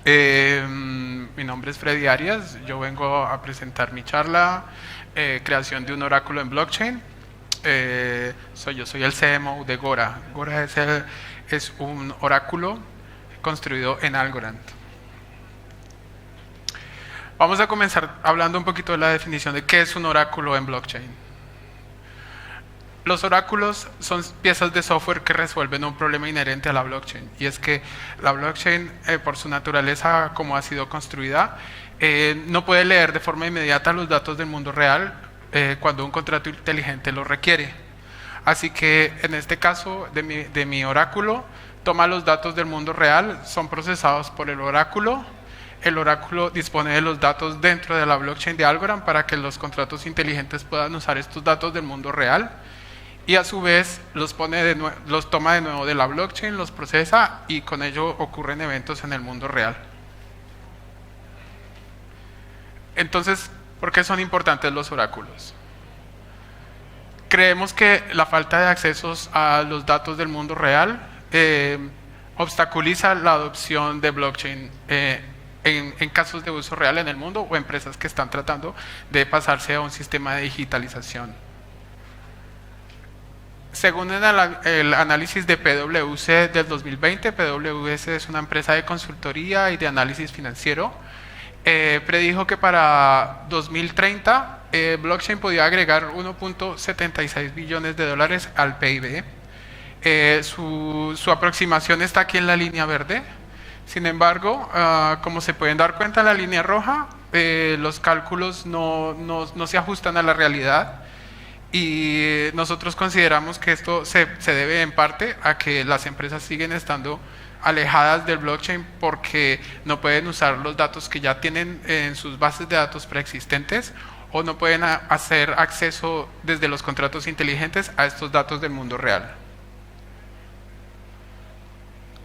Mi nombre es Freddy Arias, yo vengo a presentar mi charla, creación de un oráculo en blockchain. Yo soy el CMO de Gora. Gora es un oráculo construido en Algorand. Vamos a comenzar hablando un poquito de la definición de qué es un oráculo en blockchain. Los oráculos son piezas de software que resuelven un problema inherente a la blockchain, y es que la blockchain, por su naturaleza como ha sido construida, no puede leer de forma inmediata los datos del mundo real cuando un contrato inteligente lo requiere. Así que en este caso de mi oráculo, toma los datos del mundo real, son procesados por el oráculo dispone de los datos dentro de la blockchain de Algorand para que los contratos inteligentes puedan usar estos datos del mundo real, y a su vez los toma de nuevo de la blockchain, los procesa, y con ello ocurren eventos en el mundo real. Entonces, ¿por qué son importantes los oráculos? Creemos que la falta de accesos a los datos del mundo real obstaculiza la adopción de blockchain en casos de uso real en el mundo, o empresas que están tratando de pasarse a un sistema de digitalización. Según el análisis de PwC del 2020, PwC es una empresa de consultoría y de análisis financiero, predijo que para 2030 blockchain podía agregar 1.76 billones de dólares al PIB. Su aproximación está aquí en la línea verde. Sin embargo, como se pueden dar cuenta en la línea roja, los cálculos no se ajustan a la realidad, y nosotros consideramos que esto se debe en parte a que las empresas siguen estando alejadas del blockchain porque no pueden usar los datos que ya tienen en sus bases de datos preexistentes, o no pueden hacer acceso desde los contratos inteligentes a estos datos del mundo real.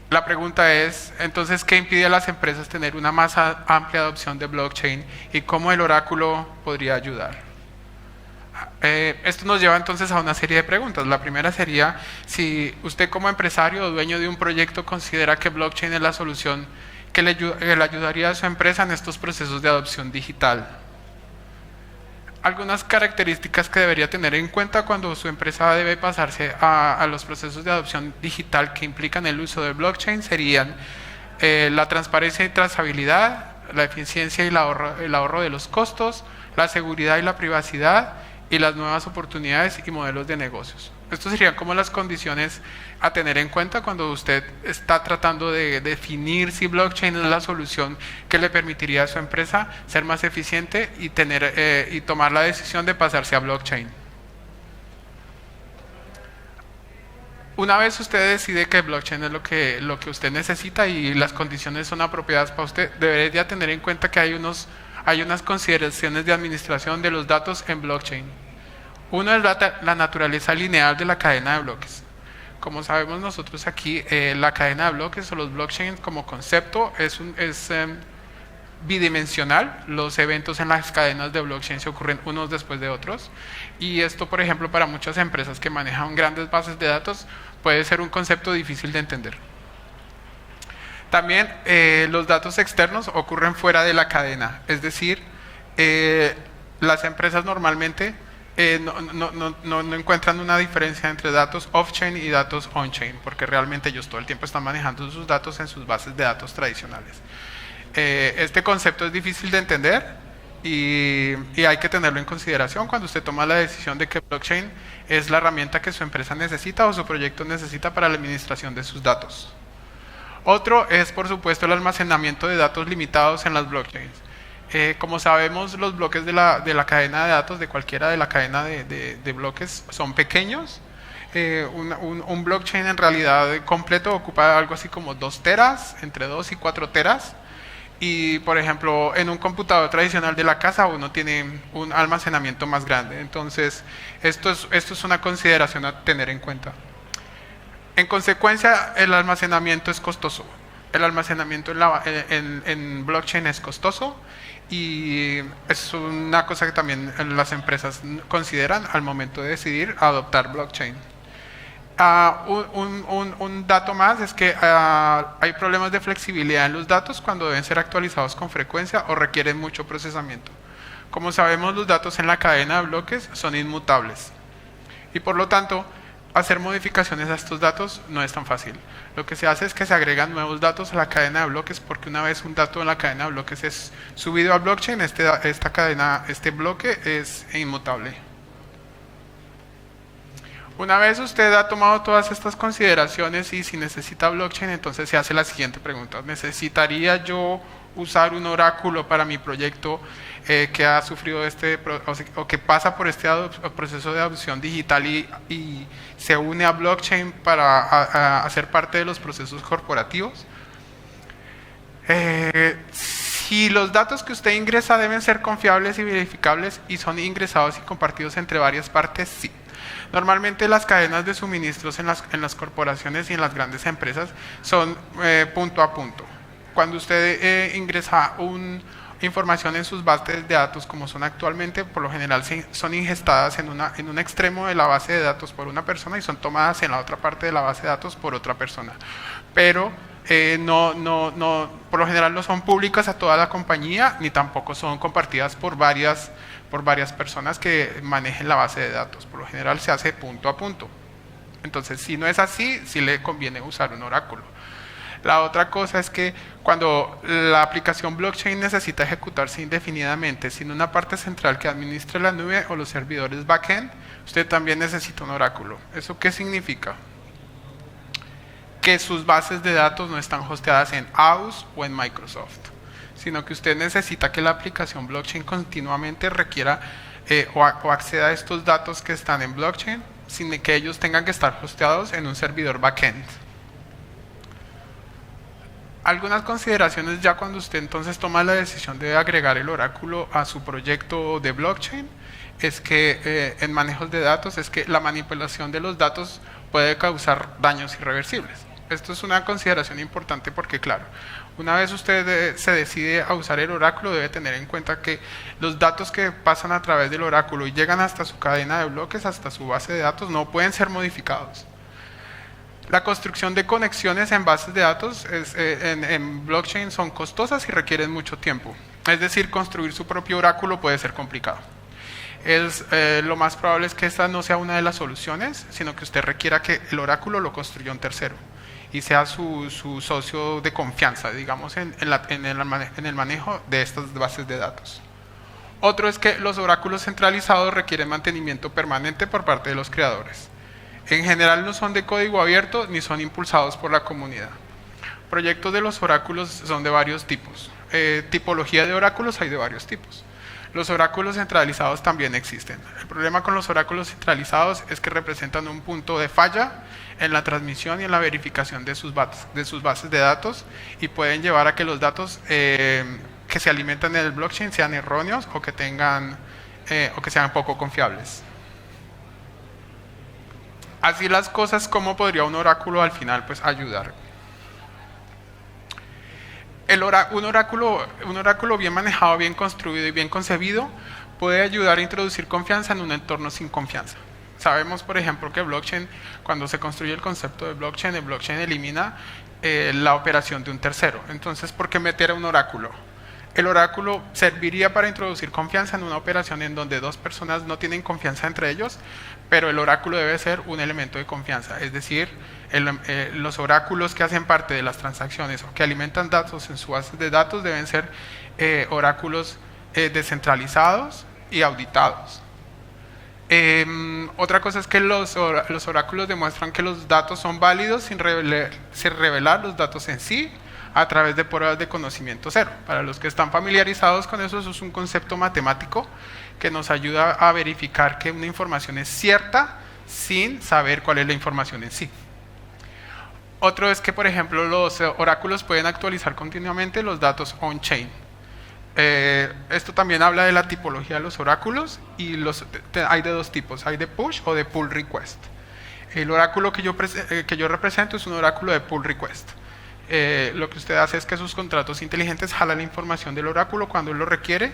La pregunta es, entonces, ¿qué impide a las empresas tener una más amplia adopción de blockchain y cómo el oráculo podría ayudar? Esto nos lleva entonces a una serie de preguntas. La primera sería, si usted como empresario o dueño de un proyecto considera que blockchain es la solución que le ayudaría a su empresa en estos procesos de adopción digital. Algunas características que debería tener en cuenta cuando su empresa debe pasarse a los procesos de adopción digital que implican el uso de blockchain serían la transparencia y trazabilidad, la eficiencia y el ahorro de los costos, la seguridad y la privacidad, y las nuevas oportunidades y modelos de negocios. Estos serían como las condiciones a tener en cuenta cuando usted está tratando de definir si blockchain es la solución que le permitiría a su empresa ser más eficiente y tomar la decisión de pasarse a blockchain. Una vez usted decide que blockchain es lo que usted necesita y las condiciones son apropiadas para usted, debería tener en cuenta que hay unas consideraciones de administración de los datos en blockchain. Uno es la naturaleza lineal de la cadena de bloques. Como sabemos nosotros aquí, la cadena de bloques o los blockchain como concepto es bidimensional. Los eventos en las cadenas de blockchain se ocurren unos después de otros, y esto, por ejemplo, para muchas empresas que manejan grandes bases de datos puede ser un concepto difícil de entender. También los datos externos ocurren fuera de la cadena, es decir, las empresas normalmente no encuentran una diferencia entre datos off-chain y datos on-chain, porque realmente ellos todo el tiempo están manejando sus datos en sus bases de datos tradicionales. Este concepto es difícil de entender y hay que tenerlo en consideración cuando usted toma la decisión de que blockchain es la herramienta que su empresa necesita o su proyecto necesita para la administración de sus datos. Otro es, por supuesto, el almacenamiento de datos limitados en las blockchains. Como sabemos, los bloques de la cadena de datos, de cualquiera de la cadena de bloques, son pequeños. Un blockchain en realidad completo ocupa algo así como 2 teras, entre 2 y 4 teras. Y, por ejemplo, en un computador tradicional de la casa uno tiene un almacenamiento más grande. Entonces, esto es una consideración a tener en cuenta. En consecuencia, el almacenamiento es costoso. El almacenamiento en blockchain es costoso, y es una cosa que también las empresas consideran al momento de decidir adoptar blockchain. Un dato más es que hay problemas de flexibilidad en los datos cuando deben ser actualizados con frecuencia o requieren mucho procesamiento. Como sabemos, los datos en la cadena de bloques son inmutables y por lo tanto hacer modificaciones a estos datos no es tan fácil. Lo que se hace es que se agregan nuevos datos a la cadena de bloques, porque una vez un dato en la cadena de bloques es subido a blockchain, este bloque es inmutable. Una vez usted ha tomado todas estas consideraciones y si necesita blockchain, entonces se hace la siguiente pregunta: ¿necesitaría yo usar un oráculo para mi proyecto que ha sufrido o que pasa por este proceso de adopción digital y se une a blockchain para hacer parte de los procesos corporativos? Si los datos que usted ingresa deben ser confiables y verificables y son ingresados y compartidos entre varias partes, sí. Normalmente las cadenas de suministros en las corporaciones y en las grandes empresas son punto a punto. Cuando usted ingresa información en sus bases de datos como son actualmente, por lo general son ingestadas en un extremo de la base de datos por una persona y son tomadas en la otra parte de la base de datos por otra persona. Pero por lo general no son públicas a toda la compañía, ni tampoco son compartidas por varias personas que manejen la base de datos. Por lo general se hace punto a punto. Entonces, si no es así, sí le conviene usar un oráculo. La otra cosa es que cuando la aplicación blockchain necesita ejecutarse indefinidamente sin una parte central que administre la nube o los servidores backend, usted también necesita un oráculo. ¿Eso qué significa? Que sus bases de datos no están hosteadas en AWS o en Microsoft, sino que usted necesita que la aplicación blockchain continuamente requiera o acceda a estos datos que están en blockchain sin que ellos tengan que estar hosteados en un servidor backend. Algunas consideraciones ya cuando usted entonces toma la decisión de agregar el oráculo a su proyecto de blockchain es que en manejos de datos es que la manipulación de los datos puede causar daños irreversibles. Esto es una consideración importante porque, claro, una vez usted se decide a usar el oráculo, debe tener en cuenta que los datos que pasan a través del oráculo y llegan hasta su cadena de bloques, hasta su base de datos, no pueden ser modificados. La construcción de conexiones en bases de datos en blockchain son costosas y requieren mucho tiempo. Es decir, construir su propio oráculo puede ser complicado. Lo más probable es que esta no sea una de las soluciones, sino que usted requiera que el oráculo lo construya un tercero y sea su socio de confianza, digamos, en el manejo de estas bases de datos. Otro es que los oráculos centralizados requieren mantenimiento permanente por parte de los creadores. En general no son de código abierto ni son impulsados por la comunidad. Proyectos de los oráculos son de varios tipos. Tipología de oráculos hay de varios tipos. Los oráculos centralizados también existen. El problema con los oráculos centralizados es que representan un punto de falla en la transmisión y en la verificación de sus bases de datos y pueden llevar a que los datos que se alimentan en el blockchain sean erróneos o que sean poco confiables. Así las cosas, ¿cómo podría un oráculo al final ayudar? Un oráculo bien manejado, bien construido y bien concebido puede ayudar a introducir confianza en un entorno sin confianza. Sabemos, por ejemplo, que blockchain, cuando se construye el concepto de blockchain, el blockchain elimina la operación de un tercero. Entonces, ¿por qué meter a un oráculo? El oráculo serviría para introducir confianza en una operación en donde dos personas no tienen confianza entre ellos, pero el oráculo debe ser un elemento de confianza. Es decir, los oráculos que hacen parte de las transacciones o que alimentan datos en su base de datos deben ser oráculos descentralizados y auditados. Otra cosa es que los oráculos demuestran que los datos son válidos sin revelar los datos en sí a través de pruebas de conocimiento cero. Para los que están familiarizados con eso es un concepto matemático que nos ayuda a verificar que una información es cierta sin saber cuál es la información en sí. Otro es que, por ejemplo, los oráculos pueden actualizar continuamente los datos on-chain. Esto también habla de la tipología de los oráculos y hay de dos tipos, hay de push o de pull request. El oráculo que yo represento es un oráculo de pull request. Lo que usted hace es que sus contratos inteligentes jalan la información del oráculo cuando él lo requiere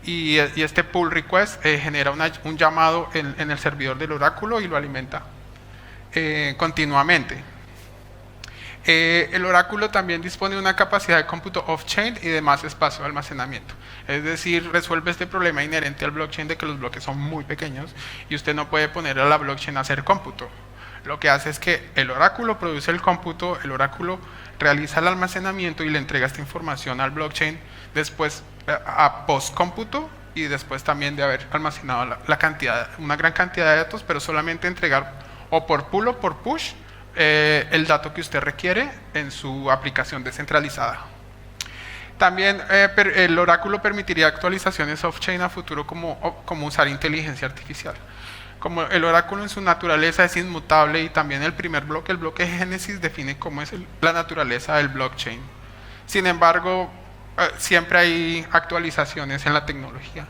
y este pull request genera un llamado en el servidor del oráculo y lo alimenta. continuamente. El oráculo también dispone de una capacidad de cómputo off-chain y de más espacio de almacenamiento. Es decir, resuelve este problema inherente al blockchain de que los bloques son muy pequeños y usted no puede poner a la blockchain a hacer cómputo. Lo que hace es que el oráculo produce el cómputo, el oráculo realiza el almacenamiento y le entrega esta información al blockchain después a post-cómputo y después también de haber almacenado una gran cantidad de datos, pero solamente entregar o por pull o por push el dato que usted requiere en su aplicación descentralizada. También el oráculo permitiría actualizaciones off-chain a futuro como usar inteligencia artificial. Como el oráculo en su naturaleza es inmutable y también el bloque de Génesis define cómo es la naturaleza del blockchain. Sin embargo, siempre hay actualizaciones en la tecnología.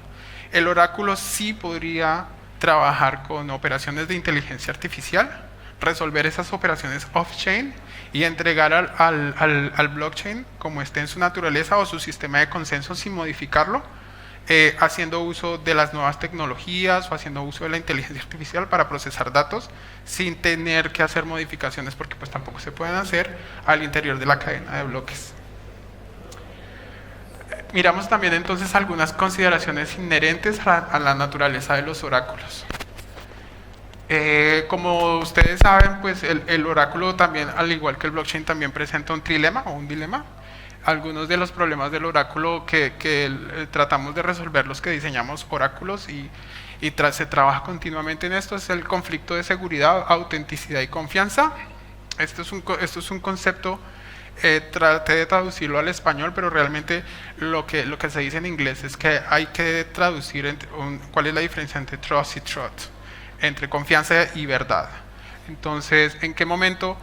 El oráculo sí podría trabajar con operaciones de inteligencia artificial, resolver esas operaciones off-chain y entregar al blockchain como esté en su naturaleza o su sistema de consenso sin modificarlo, haciendo uso de las nuevas tecnologías o haciendo uso de la inteligencia artificial para procesar datos sin tener que hacer modificaciones, porque pues tampoco se pueden hacer al interior de la cadena de bloques. Miramos también entonces algunas consideraciones inherentes a la naturaleza de los oráculos. Como ustedes saben, pues el oráculo también, al igual que el blockchain, también presenta un trilema o un dilema. Algunos de los problemas del oráculo que tratamos de resolver los que diseñamos oráculos y se trabaja continuamente en esto es el conflicto de seguridad, autenticidad y confianza. Esto es un concepto, traté de traducirlo al español, pero realmente lo que se dice en inglés es que hay que traducir cuál es la diferencia entre trust y truth, entre confianza y verdad. Entonces, ¿en qué momento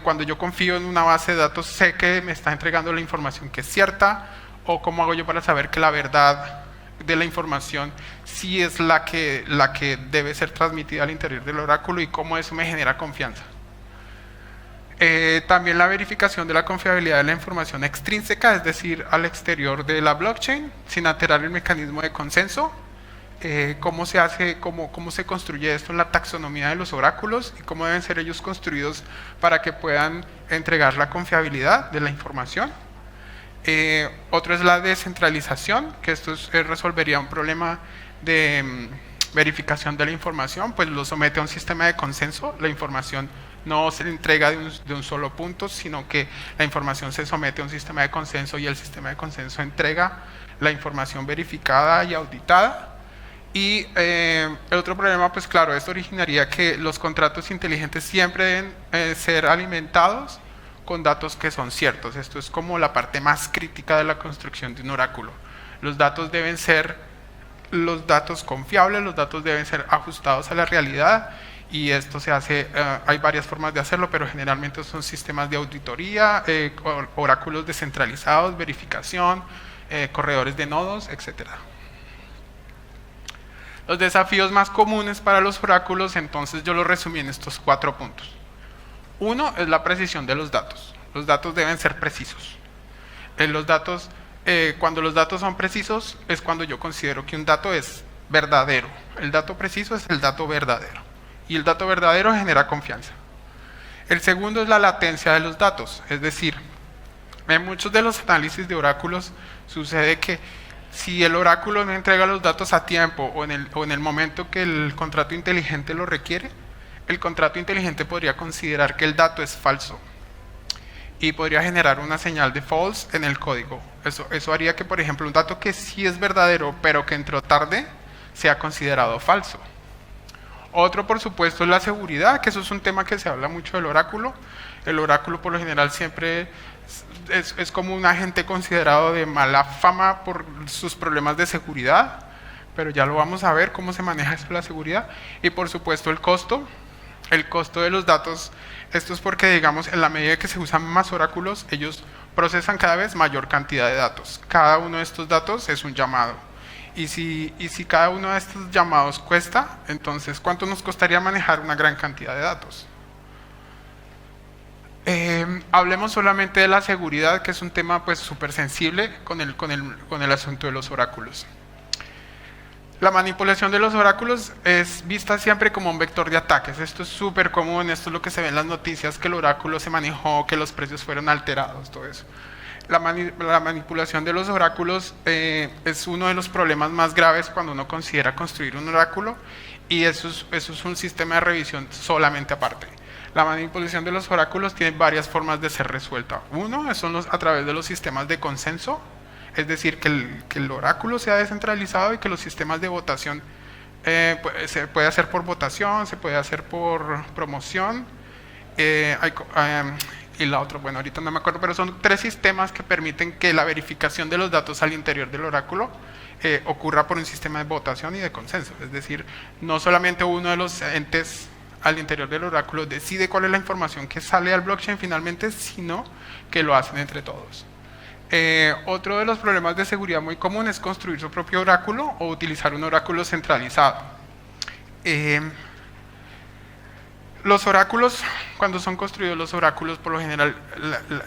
cuando yo confío en una base de datos sé que me está entregando la información que es cierta? ¿O cómo hago yo para saber que la verdad de la información sí es la que debe ser transmitida al interior del oráculo y cómo eso me genera confianza? También la verificación de la confiabilidad de la información extrínseca, es decir, al exterior de la blockchain, sin alterar el mecanismo de consenso. Cómo se hace, cómo se construye esto en la taxonomía de los oráculos y cómo deben ser ellos construidos para que puedan entregar la confiabilidad de la información. Otro es la descentralización, que esto resolvería un problema de verificación de la información, pues lo somete a un sistema de consenso. La información no se entrega de un solo punto, sino que la información se somete a un sistema de consenso y el sistema de consenso entrega la información verificada y auditada. Y el otro problema, pues claro, esto originaría que los contratos inteligentes siempre deben ser alimentados con datos que son ciertos. Esto es como la parte más crítica de la construcción de un oráculo. Los datos deben ser los datos confiables, los datos deben ser ajustados a la realidad y esto se hace, hay varias formas de hacerlo, pero generalmente son sistemas de auditoría, oráculos descentralizados, verificación, corredores de nodos, etcétera. Los desafíos más comunes para los oráculos, entonces yo los resumí en estos 4 puntos. Uno es la precisión de los datos. Los datos deben ser precisos. Cuando los datos son precisos es cuando yo considero que un dato es verdadero. El dato preciso es el dato verdadero. Y el dato verdadero genera confianza. El segundo es la latencia de los datos. Es decir, en muchos de los análisis de oráculos sucede que si el oráculo no entrega los datos a tiempo o en el momento que el contrato inteligente lo requiere, el contrato inteligente podría considerar que el dato es falso y podría generar una señal de false en el código. Eso haría que, por ejemplo, un dato que sí es verdadero pero que entró tarde sea considerado falso. Otro, por supuesto, es la seguridad, que eso es un tema que se habla mucho del oráculo. El oráculo por lo general siempre es como un agente considerado de mala fama por sus problemas de seguridad, pero ya lo vamos a ver cómo se maneja eso, la seguridad. Y por supuesto el costo de los datos. Esto es porque, digamos, en la medida que se usan más oráculos, ellos procesan cada vez mayor cantidad de datos. Cada uno de estos datos es un llamado. Y si cada uno de estos llamados cuesta, entonces ¿cuánto nos costaría manejar una gran cantidad de datos? Hablemos solamente de la seguridad, que es un tema pues súper sensible con el asunto de los oráculos. La manipulación de los oráculos es vista siempre como un vector de ataques. Esto es súper común, esto es lo que se ve en las noticias, que el oráculo se manejó, que los precios fueron alterados, todo eso. La manipulación de los oráculos es uno de los problemas más graves cuando uno considera construir un oráculo, y eso es un sistema de revisión solamente aparte. La manipulación de los oráculos tiene varias formas de ser resuelta. Uno son a través de los sistemas de consenso, es decir, que el oráculo sea descentralizado y que los sistemas de votación se puede hacer por votación, se puede hacer por promoción. Y la otra, bueno, ahorita no me acuerdo, pero son 3 sistemas que permiten que la verificación de los datos al interior del oráculo ocurra por un sistema de votación y de consenso. Es decir, no solamente uno de los entes al interior del oráculo decide cuál es la información que sale al blockchain finalmente, sino que lo hacen entre todos. Otro de los problemas de seguridad muy común es construir su propio oráculo o utilizar un oráculo centralizado. Los oráculos, cuando son construidos los oráculos, por lo general,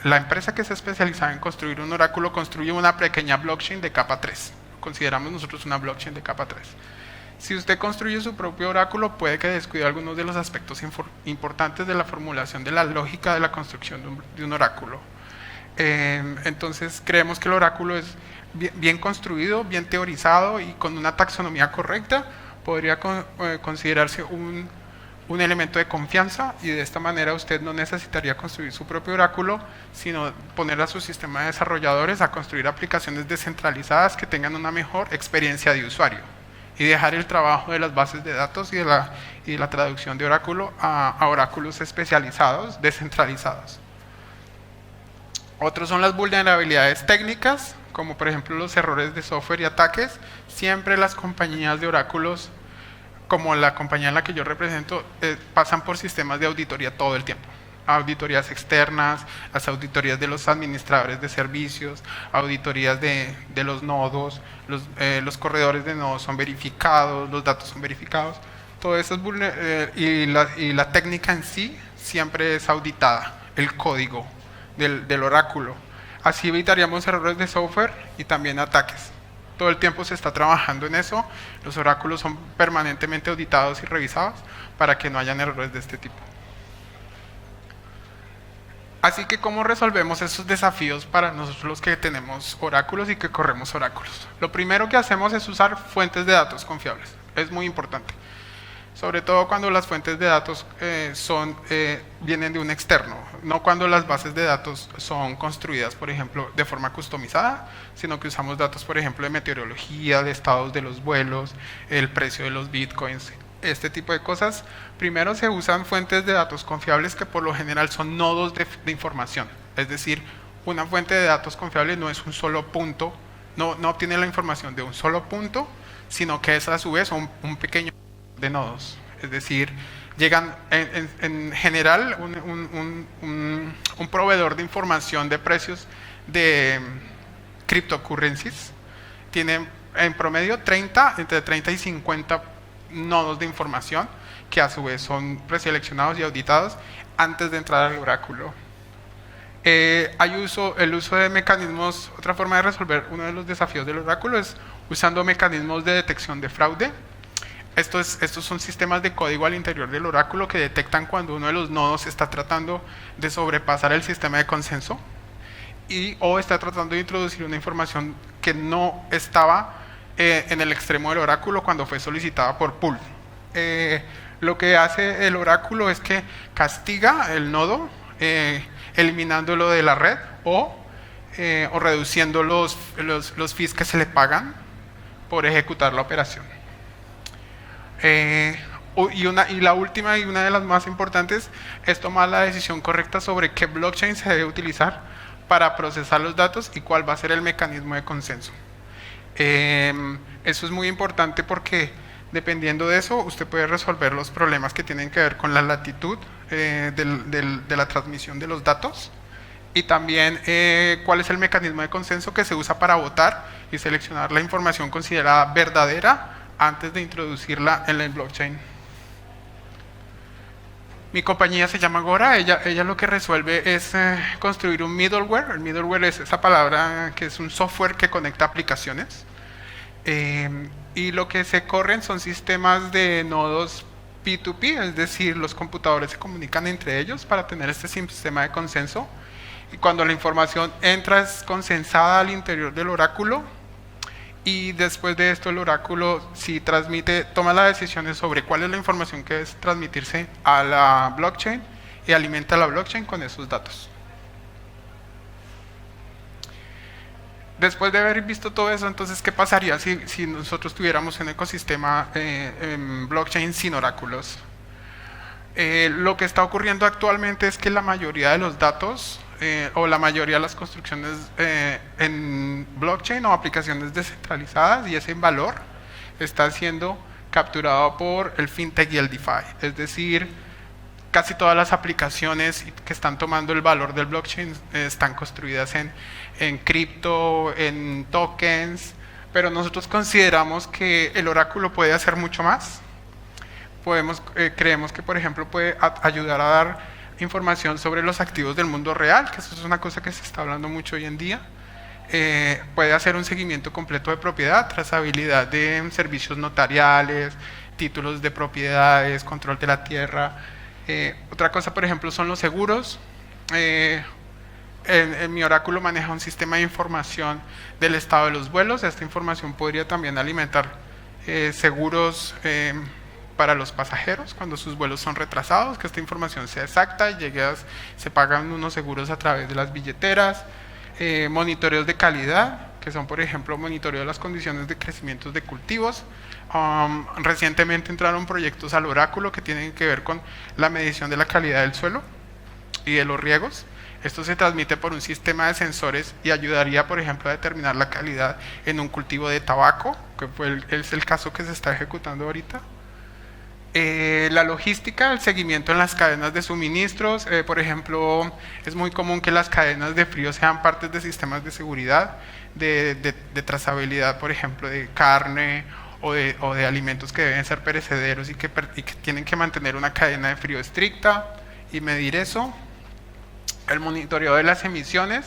la empresa que se especializa en construir un oráculo construye una pequeña blockchain de capa 3. Consideramos nosotros una blockchain de capa 3. Si usted construye su propio oráculo, puede que descuide algunos de los aspectos importantes de la formulación de la lógica de la construcción de un oráculo. Entonces creemos que el oráculo es bien construido, bien teorizado y con una taxonomía correcta, podría considerarse un elemento de confianza, y de esta manera usted no necesitaría construir su propio oráculo, sino poner a su sistema de desarrolladores a construir aplicaciones descentralizadas que tengan una mejor experiencia de usuario, y dejar el trabajo de las bases de datos y de la traducción de oráculo a oráculos especializados, descentralizados. Otros son las vulnerabilidades técnicas, como por ejemplo los errores de software y ataques. Siempre las compañías de oráculos, como la compañía en la que yo represento, pasan por sistemas de auditoría todo el tiempo. Auditorías externas, las auditorías de los administradores de servicios, auditorías de los nodos, los corredores de nodos son verificados, los datos son verificados. Todo eso es y la técnica en sí siempre es auditada, el código del oráculo. Así evitaríamos errores de software y también ataques. Todo el tiempo se está trabajando en eso. Los oráculos son permanentemente auditados y revisados para que no hayan errores de este tipo. Así que, ¿cómo resolvemos esos desafíos para nosotros los que tenemos oráculos y que corremos oráculos? Lo primero que hacemos es usar fuentes de datos confiables. Es muy importante. Sobre todo cuando las fuentes de datos vienen de un externo, no cuando las bases de datos son construidas, por ejemplo, de forma customizada, sino que usamos datos, por ejemplo, de meteorología, de estados de los vuelos, el precio de los bitcoins, este tipo de cosas. Primero se usan fuentes de datos confiables que por lo general son nodos de información, es decir, una fuente de datos confiable no es un solo punto, no obtiene la información de un solo punto, sino que es a su vez un pequeño de nodos, es decir, llegan en general un proveedor de información de precios de cryptocurrencies tiene en promedio entre 30 y 50 nodos de información que a su vez son preseleccionados y auditados antes de entrar al oráculo. El uso de mecanismos. Otra forma de resolver uno de los desafíos del oráculo es usando mecanismos de detección de fraude. Estos son sistemas de código al interior del oráculo que detectan cuando uno de los nodos está tratando de sobrepasar el sistema de consenso o está tratando de introducir una información que no estaba en el extremo del oráculo cuando fue solicitada por pool. Lo que hace el oráculo es que castiga el nodo eliminándolo de la red o reduciendo los fees que se le pagan por ejecutar la operación. Y la última y una de las más importantes es tomar la decisión correcta sobre qué blockchain se debe utilizar para procesar los datos y cuál va a ser el mecanismo de consenso. Eso es muy importante porque dependiendo de eso usted puede resolver los problemas que tienen que ver con la latitud de la transmisión de los datos y también cuál es el mecanismo de consenso que se usa para votar y seleccionar la información considerada verdadera antes de introducirla en el blockchain. Mi compañía se llama Agora. Ella lo que resuelve es construir un middleware. El middleware es esa palabra que es un software que conecta aplicaciones. Y lo que se corren son sistemas de nodos P2P, es decir, los computadores se comunican entre ellos para tener este sistema de consenso. Y cuando la información entra es consensada al interior del oráculo, y después de esto el oráculo sí toma las decisiones sobre cuál es la información que debe transmitirse a la blockchain y alimenta la blockchain con esos datos. Después de haber visto todo eso, entonces, ¿qué pasaría si nosotros tuviéramos un ecosistema en blockchain sin oráculos? Lo que está ocurriendo actualmente es que la mayoría de los datos o la mayoría de las construcciones en blockchain o aplicaciones descentralizadas y ese valor está siendo capturado por el fintech y el DeFi. Es decir, casi todas las aplicaciones que están tomando el valor del blockchain están construidas en cripto, en tokens, pero nosotros consideramos que el oráculo puede hacer mucho más. Creemos que, por ejemplo, puede ayudar a dar información sobre los activos del mundo real, que eso es una cosa que se está hablando mucho hoy en día. Puede hacer un seguimiento completo de propiedad, trazabilidad de servicios notariales, títulos de propiedades, control de la tierra. Otra cosa, por ejemplo, son los seguros. En mi oráculo maneja un sistema de información del estado de los vuelos. Esta información podría también alimentar seguros para los pasajeros cuando sus vuelos son retrasados, que esta información sea exacta y se pagan unos seguros a través de las billeteras. Monitoreos de calidad, que son, por ejemplo, monitoreo de las condiciones de crecimiento de cultivos. Recientemente entraron proyectos al oráculo que tienen que ver con la medición de la calidad del suelo y de los riegos. Esto se transmite por un sistema de sensores y ayudaría, por ejemplo, a determinar la calidad en un cultivo de tabaco, que es el caso que se está ejecutando ahorita. La logística, el seguimiento en las cadenas de suministros. Por ejemplo, es muy común que las cadenas de frío sean partes de sistemas de seguridad, de trazabilidad, por ejemplo, de carne o de alimentos que deben ser perecederos y que tienen que mantener una cadena de frío estricta y medir eso. El monitoreo de las emisiones,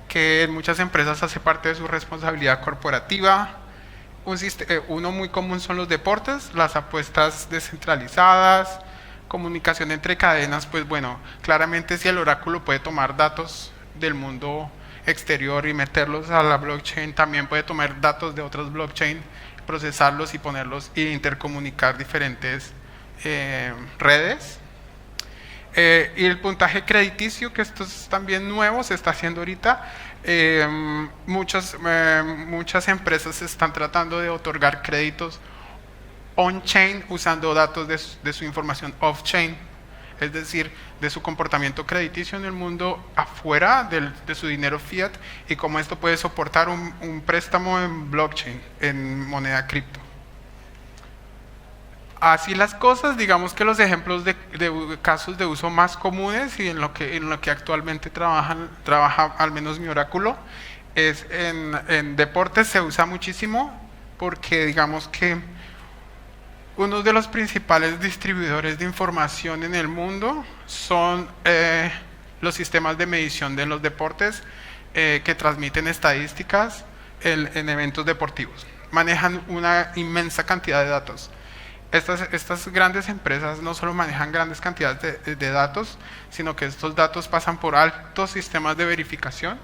que en muchas empresas hace parte de su responsabilidad corporativa. Uno muy común son los deportes, las apuestas descentralizadas, comunicación entre cadenas. Pues bueno, claramente si el oráculo puede tomar datos del mundo exterior y meterlos a la blockchain, también puede tomar datos de otras blockchain, procesarlos y ponerlos e intercomunicar diferentes redes. Y el puntaje crediticio, que esto es también nuevo, se está haciendo ahorita. Muchas empresas están tratando de otorgar créditos on-chain usando datos de su información off-chain, es decir, de su comportamiento crediticio en el mundo afuera de su dinero fiat y cómo esto puede soportar un préstamo en blockchain, en moneda cripto. Así las cosas, digamos que los ejemplos de casos de uso más comunes y en lo que actualmente trabaja al menos mi oráculo, es en deportes. Se usa muchísimo porque digamos que uno de los principales distribuidores de información en el mundo son los sistemas de medición de los deportes que transmiten estadísticas en eventos deportivos. Manejan una inmensa cantidad de datos. Estas grandes empresas no solo manejan grandes cantidades de datos, sino que estos datos pasan por altos sistemas de verificación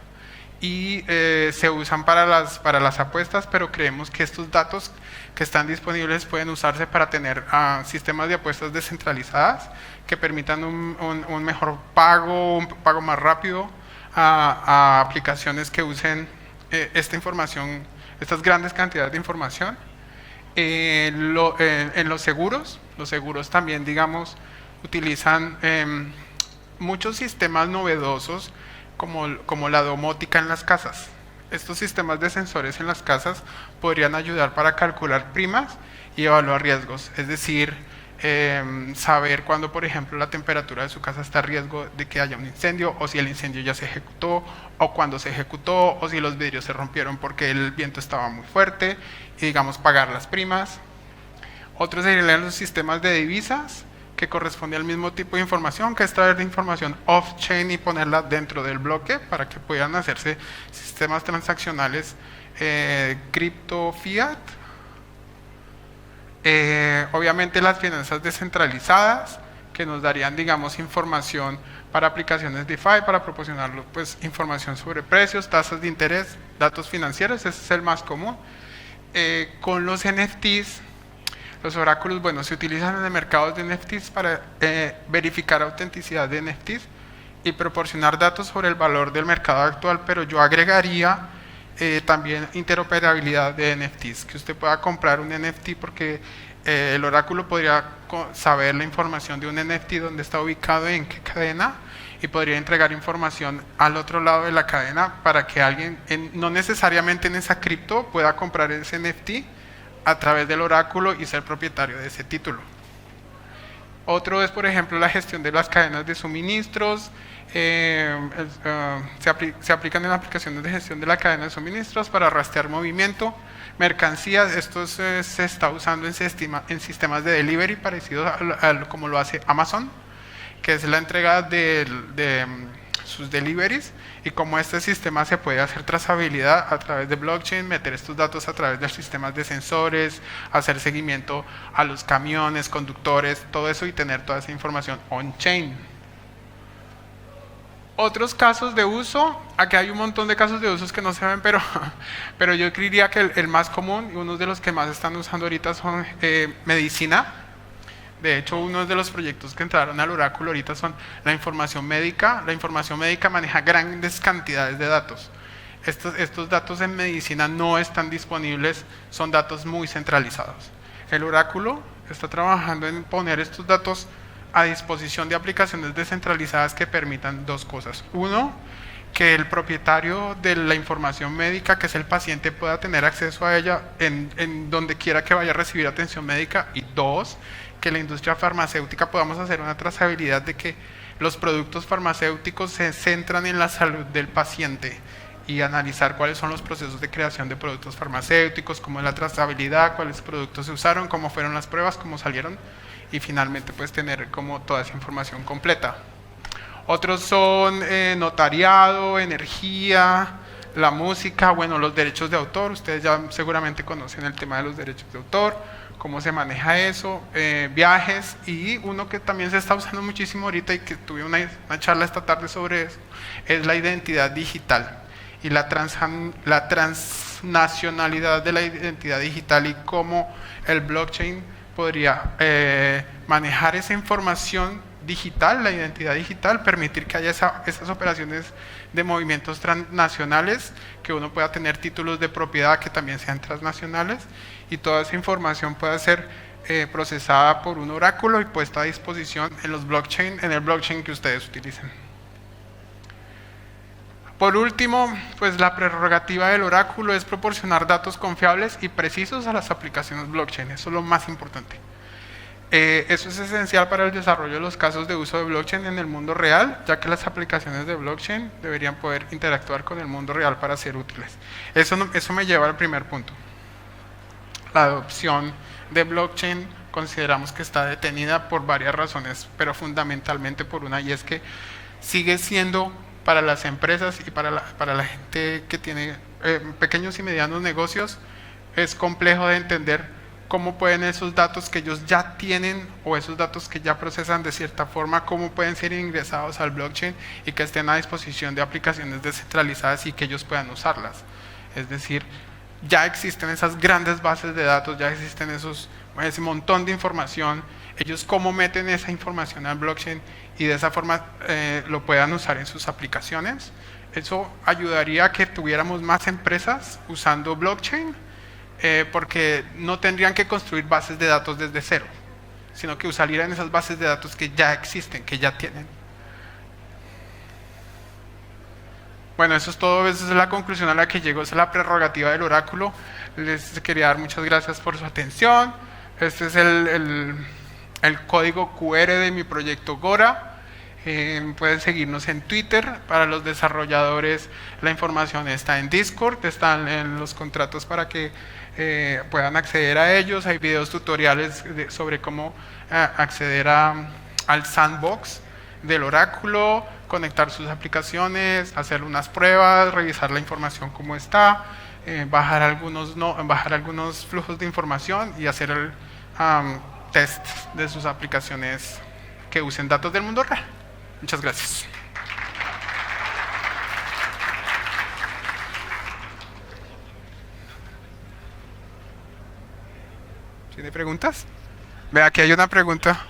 y se usan para las apuestas, pero creemos que estos datos que están disponibles pueden usarse para tener sistemas de apuestas descentralizadas que permitan un mejor pago, un pago más rápido a aplicaciones que usen esta información, estas grandes cantidades de información. En los seguros también, digamos, utilizan muchos sistemas novedosos como la domótica en las casas. Estos sistemas de sensores en las casas podrían ayudar para calcular primas y evaluar riesgos, es decir, saber cuándo, por ejemplo, la temperatura de su casa está a riesgo de que haya un incendio, o si el incendio ya se ejecutó, o cuándo se ejecutó, o si los vidrios se rompieron porque el viento estaba muy fuerte, y digamos pagar las primas. Otros serían los sistemas de divisas, que corresponde al mismo tipo de información, que es traer la información off-chain y ponerla dentro del bloque para que puedan hacerse sistemas transaccionales cripto fiat. Obviamente las finanzas descentralizadas, que nos darían, digamos, información para aplicaciones DeFi, para proporcionar pues, información sobre precios, tasas de interés, datos financieros, ese es el más común. Con los NFTs, los oráculos, bueno, se utilizan en el mercado de NFTs para verificar autenticidad de NFTs y proporcionar datos sobre el valor del mercado actual, pero yo agregaría también interoperabilidad de NFTs, que usted pueda comprar un NFT porque el oráculo podría saber la información de un NFT, dónde está ubicado, en qué cadena, y podría entregar información al otro lado de la cadena para que alguien, no necesariamente en esa cripto, pueda comprar ese NFT a través del oráculo y ser propietario de ese título. Otro es, por ejemplo, la gestión de las cadenas de suministros. Se aplican en aplicaciones de gestión de la cadena de suministros para rastrear movimiento, mercancías. Esto se está usando en sistemas de delivery parecidos a como lo hace Amazon, que es la entrega de sus deliveries, y como este sistema se puede hacer trazabilidad a través de blockchain, meter estos datos a través de sistemas de sensores, hacer seguimiento a los camiones, conductores, todo eso, y tener toda esa información on-chain. Otros casos de uso, aquí hay un montón de casos de usos que no se ven, pero yo diría que el más común y uno de los que más están usando ahorita son medicina. De hecho, uno de los proyectos que entraron al oráculo ahorita son la información médica. La información médica maneja grandes cantidades de datos. Estos datos en medicina no están disponibles, son datos muy centralizados. El oráculo está trabajando en poner estos datos a disposición de aplicaciones descentralizadas que permitan dos cosas. Uno, que el propietario de la información médica, que es el paciente, pueda tener acceso a ella en donde quiera que vaya a recibir atención médica. Y dos, que la industria farmacéutica podamos hacer una trazabilidad de que los productos farmacéuticos se centran en la salud del paciente y analizar cuáles son los procesos de creación de productos farmacéuticos, cómo es la trazabilidad, cuáles productos se usaron, cómo fueron las pruebas, cómo salieron, y finalmente pues tener como toda esa información completa. Otros son notariado, energía, la música, bueno, los derechos de autor. Ustedes ya seguramente conocen el tema de los derechos de autor, cómo se maneja eso, viajes, y uno que también se está usando muchísimo ahorita y que tuve una charla esta tarde sobre eso, es la identidad digital y la transnacionalidad de la identidad digital, y cómo el blockchain podría manejar esa información digital, la identidad digital, permitir que haya esas operaciones de movimientos transnacionales, que uno pueda tener títulos de propiedad que también sean transnacionales, y toda esa información pueda ser procesada por un oráculo y puesta a disposición en el blockchain que ustedes utilicen. Por último, pues la prerrogativa del oráculo es proporcionar datos confiables y precisos a las aplicaciones blockchain. Eso es lo más importante. Eso es esencial para el desarrollo de los casos de uso de blockchain en el mundo real, ya que las aplicaciones de blockchain deberían poder interactuar con el mundo real para ser útiles. Eso me lleva al primer punto. La adopción de blockchain consideramos que está detenida por varias razones, pero fundamentalmente por una, y es que sigue siendo para las empresas y para la gente que tiene pequeños y medianos negocios, es complejo de entender cómo pueden esos datos que ellos ya tienen, o esos datos que ya procesan de cierta forma, cómo pueden ser ingresados al blockchain y que estén a disposición de aplicaciones descentralizadas y que ellos puedan usarlas. Es decir, ya existen esas grandes bases de datos, ya existen ese montón de información. Ellos cómo meten esa información al blockchain y de esa forma lo puedan usar en sus aplicaciones. Eso ayudaría a que tuviéramos más empresas usando blockchain, porque no tendrían que construir bases de datos desde cero, sino que usarían esas bases de datos que ya existen, que ya tienen. Bueno, eso es todo. Esa es la conclusión a la que llegó. Esa es la prerrogativa del oráculo. Les quería dar muchas gracias por su atención. Este es el código QR de mi proyecto Gora. Pueden seguirnos en Twitter. Para los desarrolladores, la información está en Discord, están en los contratos para que puedan acceder a ellos. Hay videos tutoriales sobre cómo acceder al sandbox del oráculo, conectar sus aplicaciones, hacer unas pruebas, revisar la información como está. bajar algunos flujos de información y hacer el test de sus aplicaciones que usen datos del mundo real. Muchas gracias. ¿Tiene preguntas? Ve, aquí hay una pregunta.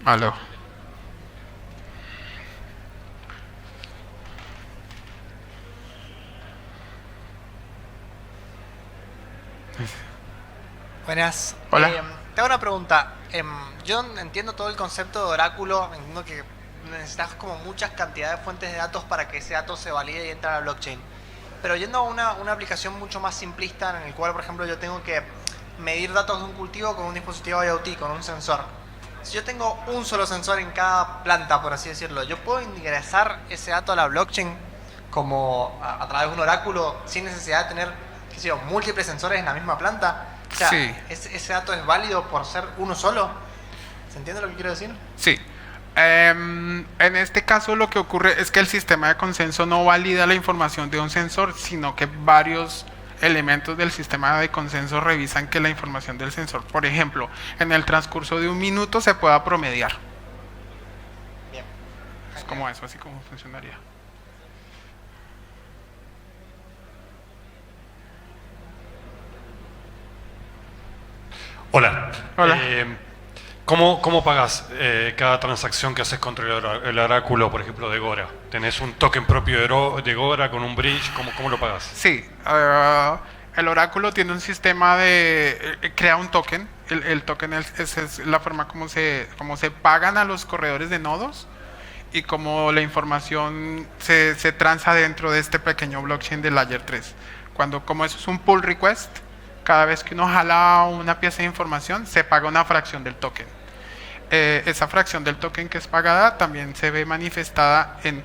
Aló. Buenas. Hola. Te hago una pregunta. Yo entiendo todo el concepto de oráculo, entiendo que necesitas como muchas cantidades de fuentes de datos para que ese dato se valide y entre a la blockchain. Pero yendo a una aplicación mucho más simplista en el cual, por ejemplo, yo tengo que medir datos de un cultivo con un dispositivo IoT, con un sensor. Si yo tengo un solo sensor en cada planta, por así decirlo, ¿yo puedo ingresar ese dato a la blockchain como a través de un oráculo sin necesidad de tener, qué sé yo, múltiples sensores en la misma planta? O sea, Sí. ¿ese dato es válido por ser uno solo? ¿Se entiende lo que quiero decir? Sí. En este caso lo que ocurre es que el sistema de consenso no valida la información de un sensor, sino que varios elementos del sistema de consenso revisan que la información del sensor, por ejemplo, en el transcurso de un minuto se pueda promediar. Bien. Es como eso, así como funcionaría. Hola. Hola. ¿Cómo pagas cada transacción que haces contra el oráculo, por ejemplo, de Gora? ¿Tenés un token propio de Gora con un bridge? ¿Cómo lo pagas? Sí, el oráculo tiene un sistema de crea un token. El token es la forma como se pagan a los corredores de nodos y como la información se transa dentro de este pequeño blockchain de Layer 3. Como eso es un pull request, cada vez que uno jala una pieza de información se paga una fracción del token. Esa fracción del token que es pagada también se ve manifestada en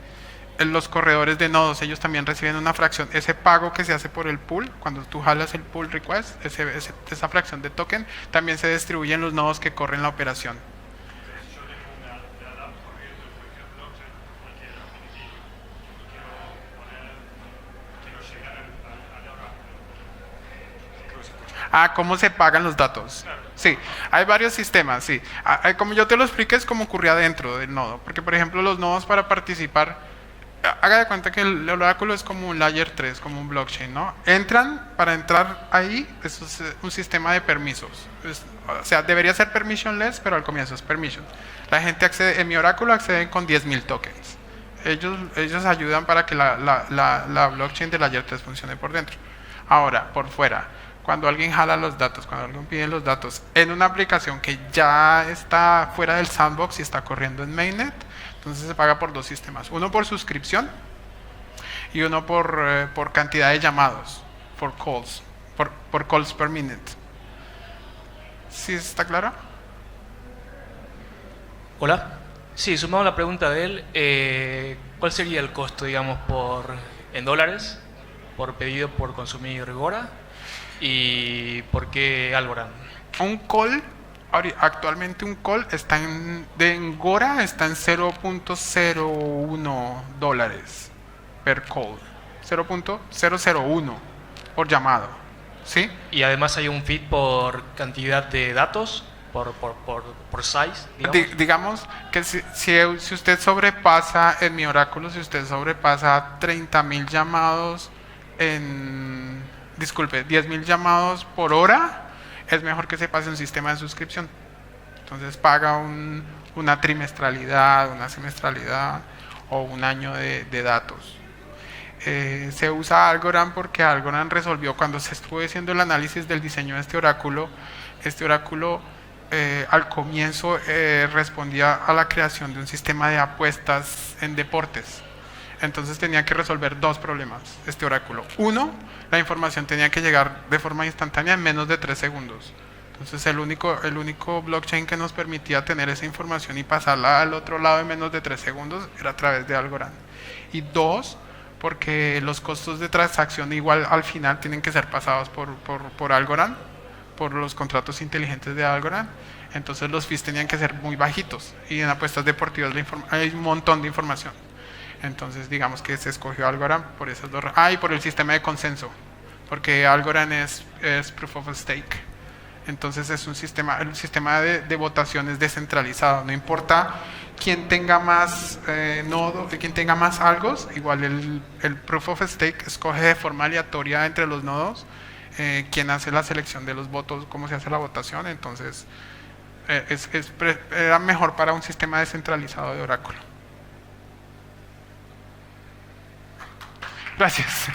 los corredores de nodos. Ellos también reciben una fracción. Ese pago que se hace por el pool, cuando tú jalas el pull request, esa fracción de token también se distribuye en los nodos que corren la operación. ¿Cómo se pagan los datos? Sí, hay varios sistemas, sí. Como yo te lo expliqué, es como ocurría dentro del nodo. Porque, por ejemplo, los nodos para participar, haga de cuenta que el oráculo es como un layer 3, como un blockchain, ¿no? Para entrar ahí, eso es un sistema de permisos. O sea, debería ser permissionless, pero al comienzo es permission. La gente accede, en mi oráculo acceden con 10.000 tokens. Ellos ayudan para que la blockchain de layer 3 funcione por dentro. Ahora, por fuera, cuando alguien jala los datos, cuando alguien pide los datos en una aplicación que ya está fuera del sandbox y está corriendo en mainnet, entonces se paga por dos sistemas. Uno por suscripción y uno por cantidad de llamados, por calls per minute. ¿Sí está claro? Hola. Sí, sumado a la pregunta de él, ¿cuál sería el costo, digamos, en dólares, por pedido por consumir Gora? ¿Y por qué Algorand? Un call, actualmente un call está en Gora está en 0.01 dólares per call. 0.001 por llamado. ¿Sí? Y además hay un feed por cantidad de datos, por size, digamos. Digamos que si usted sobrepasa, en mi oráculo, si usted sobrepasa 30.000 llamados disculpe, 10.000 llamados por hora, es mejor que se pase un sistema de suscripción. Entonces paga una trimestralidad, una semestralidad o un año de datos. Se usa Algorand porque Algorand resolvió, cuando se estuvo haciendo el análisis del diseño de este oráculo al comienzo respondía a la creación de un sistema de apuestas en deportes. Entonces tenía que resolver dos problemas este oráculo. Uno, la información tenía que llegar de forma instantánea en menos de 3 segundos. Entonces el único blockchain que nos permitía tener esa información y pasarla al otro lado en menos de 3 segundos era a través de Algorand. Y dos, porque los costos de transacción igual al final tienen que ser pasados por Algorand por los contratos inteligentes de Algorand. Entonces los fees tenían que ser muy bajitos. Y en apuestas deportivas hay un montón de información. Entonces digamos que se escogió Algorand por esas dos. Y por el sistema de consenso. Porque Algorand es Proof of Stake. Entonces es un sistema, el sistema de votación es descentralizado. No importa quién tenga más nodos, quién tenga más algos, igual el Proof of Stake escoge de forma aleatoria entre los nodos quién hace la selección de los votos, cómo se hace la votación. Entonces era mejor para un sistema descentralizado de Oráculo. Gracias.